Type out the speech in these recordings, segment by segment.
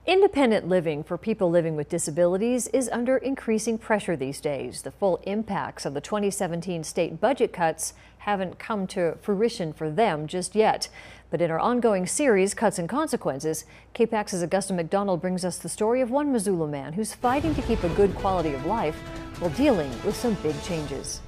Independent living for people living with disabilities is under increasing pressure these days. The full impacts of the 2017 state budget cuts haven't come to fruition for them just yet. But in our ongoing series, Cuts and Consequences, KPAX's Augusta McDonald brings us the story of one Missoula man who's fighting to keep a good quality of life while dealing with some big changes.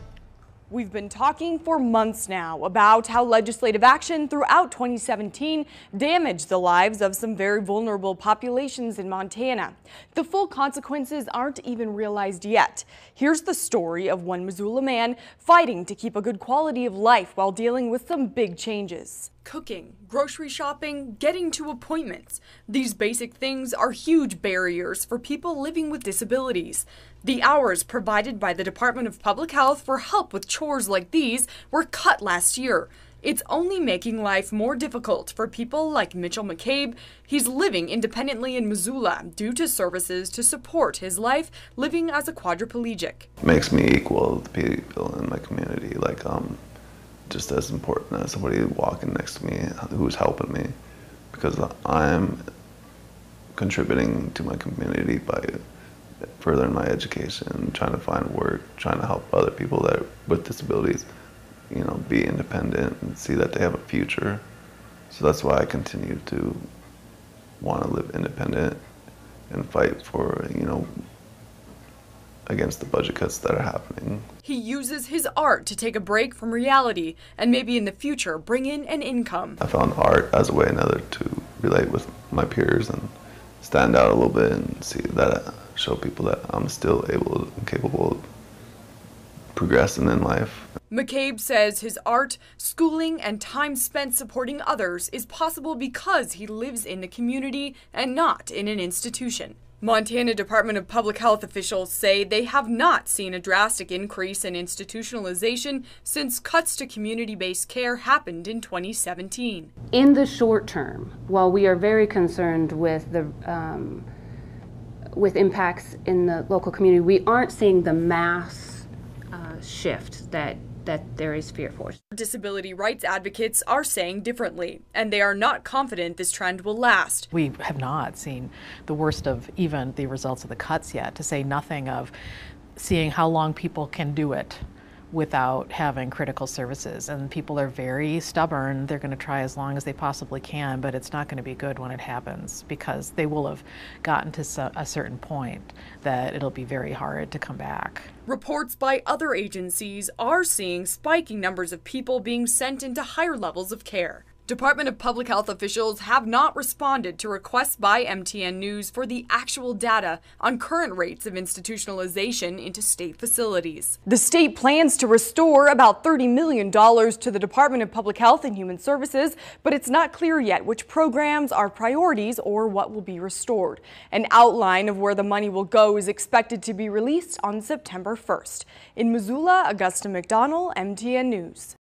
We've been talking for months now about how legislative action throughout 2017 damaged the lives of some very vulnerable populations in Montana. The full consequences aren't even realized yet. Here's the story of one Missoula man fighting to keep a good quality of life while dealing with some big changes. Cooking, grocery shopping, getting to appointments. These basic things are huge barriers for people living with disabilities. The hours provided by the Department of Public Health for help with chores like these were cut last year. It's only making life more difficult for people like Mitchell McCabe. He's living independently in Missoula due to services to support his life living as a quadriplegic. Makes me equal to people in my community, just as important as somebody walking next to me who's helping me, because I'm contributing to my community by furthering my education, trying to find work, trying to help other people that with disabilities, be independent and see that they have a future. So that's why I continue to want to live independent and fight for, against the budget cuts that are happening. He uses his art to take a break from reality and maybe in the future bring in an income. I found art as a way or another to relate with my peers and stand out a little bit and see that, show people that I'm still able and capable of progressing in life. McCabe says his art, schooling, and time spent supporting others is possible because he lives in the community and not in an institution. Montana Department of Public Health officials say they have not seen a drastic increase in institutionalization since cuts to community-based care happened in 2017. In the short term, while we are very concerned with the with impacts in the local community, we aren't seeing the mass shift that there is fear for. Disability rights advocates are saying differently, and they are not confident this trend will last. We have not seen the worst of even the results of the cuts yet, to say nothing of seeing how long people can do it without having critical services. And people are very stubborn. They're going to try as long as they possibly can, but it's not going to be good when it happens, because they will have gotten to a certain point that it'll be very hard to come back. Reports by other agencies are seeing spiking numbers of people being sent into higher levels of care. Department of Public Health officials have not responded to requests by MTN News for the actual data on current rates of institutionalization into state facilities. The state plans to restore about $30 million to the Department of Public Health and Human Services, but it's not clear yet which programs are priorities or what will be restored. An outline of where the money will go is expected to be released on September 1st. In Missoula, Augusta McDonald, MTN News.